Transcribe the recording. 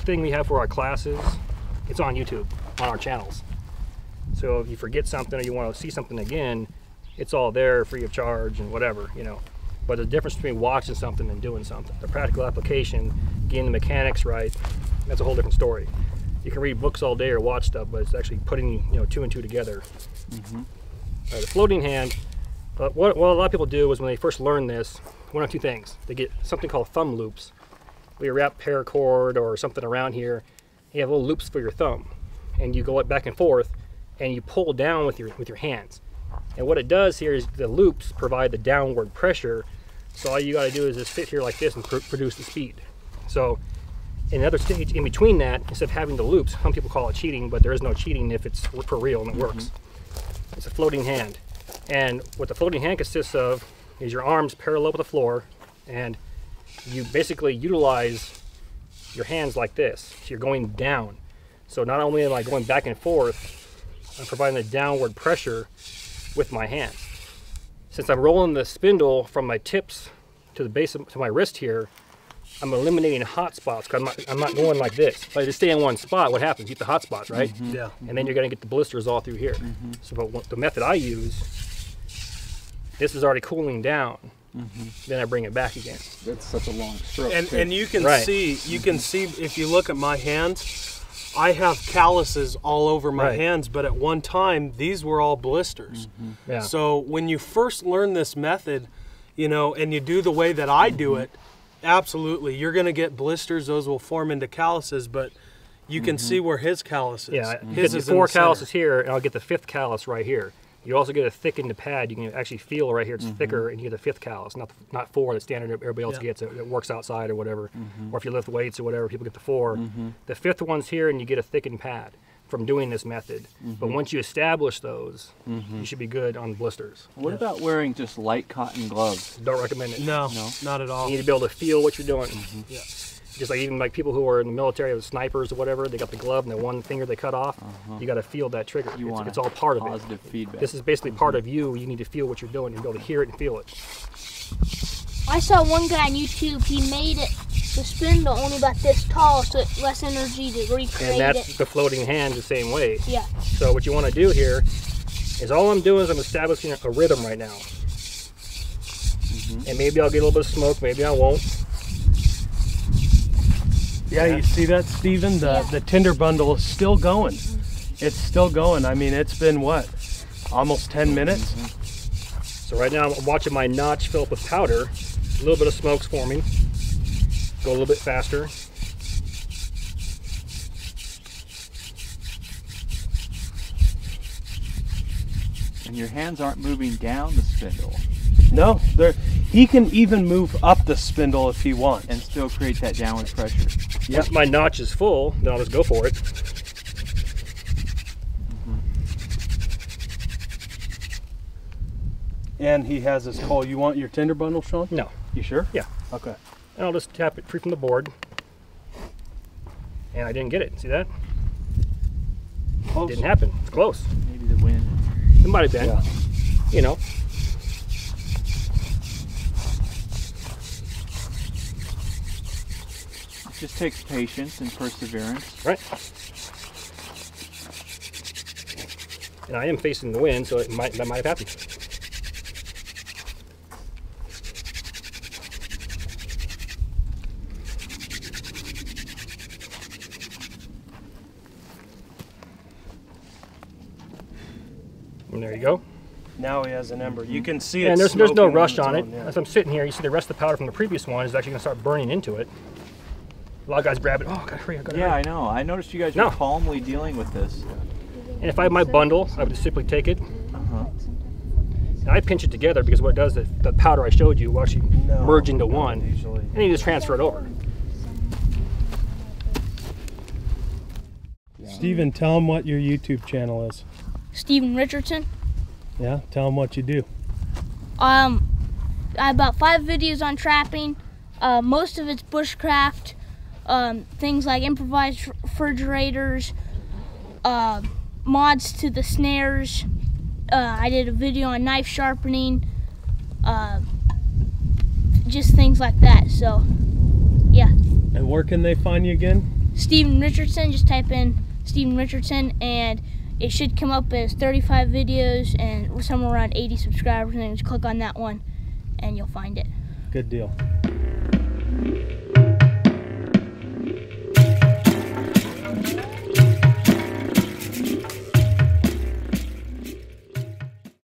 everything we have for our classes, it's on YouTube, on our channels. So if you forget something or you want to see something again, it's all there free of charge and whatever, you know. But the difference between watching something and doing something, the practical application, getting the mechanics right, that's a whole different story. You can read books all day or watch stuff, but it's actually putting, you know, 2 and 2 together. The floating hand, what a lot of people do is when they first learn this, one of two things. They get something called thumb loops. Where you wrap paracord or something around here, you have little loops for your thumb, and you go back and forth, and you pull down with your hands. And what it does here is the loops provide the downward pressure. So all you got to do is just sit here like this and produce the speed. So in another stage in between that, instead of having the loops, some people call it cheating, but there is no cheating if it's for real and it works. It's a floating hand. And what the floating hand consists of is your arms parallel with the floor, and you basically utilize your hands like this. So you're going down. So not only am I going back and forth, I'm providing the downward pressure with my hands. Since I'm rolling the spindle from my tips to the base to my wrist here, I'm eliminating hot spots because I'm not going like this. If I just stay in one spot, what happens? You get the hot spots, right? Yeah. And then you're going to get the blisters all through here. So but the method I use, this is already cooling down. Then I bring it back again. That's such a long stroke. And you can see if you look at my hands, I have calluses all over my hands, but at one time these were all blisters. Yeah. So when you first learn this method, you know, and you do the way that I do it, absolutely, you're going to get blisters. Those will form into calluses, but you can see where his callus is. Yeah, his is 4 calluses here, and I'll get the 5th callus right here. You also get a thickened pad. You can actually feel right here it's thicker, and you get the 5th callus, not 4 that standard everybody else gets. It works outside or whatever, or if you lift weights or whatever, people get the 4. The 5th one's here, and you get a thickened pad from doing this method. But once you establish those, you should be good on blisters. What about wearing just light cotton gloves? Don't recommend it. No, not at all. You need to be able to feel what you're doing. Yeah. Just like even like people who are in the military, with snipers or whatever, they got the glove and the one finger they cut off. You got to feel that trigger. It's all part of it. Positive feedback. This is basically part of you. You need to feel what you're doing and be able to hear it and feel it. I saw one guy on YouTube. He made it the spindle only about this tall, so it's less energy to recreate it. And that's the floating hand the same way. Yeah. So what you want to do here is all I'm doing is I'm establishing a rhythm right now. And maybe I'll get a little bit of smoke, maybe I won't. Yeah, you see that, Steven? The tinder bundle is still going. It's still going. I mean, it's been what? Almost 10 minutes? So right now I'm watching my notch fill up with powder. A little bit of smoke's forming. Go a little bit faster. And your hands aren't moving down the spindle. No, he can even move up the spindle if he wants. And still create that downward pressure. Once my notch is full, then I'll just go for it. And he has his coal. You want your tinder bundle, Shawn? No. You sure? Yeah. Okay. And I'll just tap it free from the board. And I didn't get it. See that? Close. Didn't happen. It's close. Maybe the wind. It might have been. Yeah. You know. It just takes patience and perseverance. Right. And I am facing the wind, so that might have happened. And there you go. Now he has an ember. You can see it. And there's no smoking rush its on it. own, yeah. As I'm sitting here, you see the rest of the powder from the previous one is actually going to start burning into it. A lot of guys grab it. Oh, I gotta hurry! I gotta hurry. I know. I noticed you guys were calmly dealing with this. And if I have my bundle, I would just simply take it. And I pinch it together because what it does, the powder I showed you will actually merge into one. And you just transfer it over. Steven, tell him what your YouTube channel is. Steven Richardson. Yeah, tell him what you do. I have about 5 videos on trapping. Most of it's bushcraft. Things like improvised refrigerators, mods to the snares. I did a video on knife sharpening, just things like that. So, yeah. And where can they find you again? Steven Richardson. Just type in Steven Richardson and it should come up as 35 videos and we're somewhere around 80 subscribers, and then just click on that one and you'll find it. Good deal.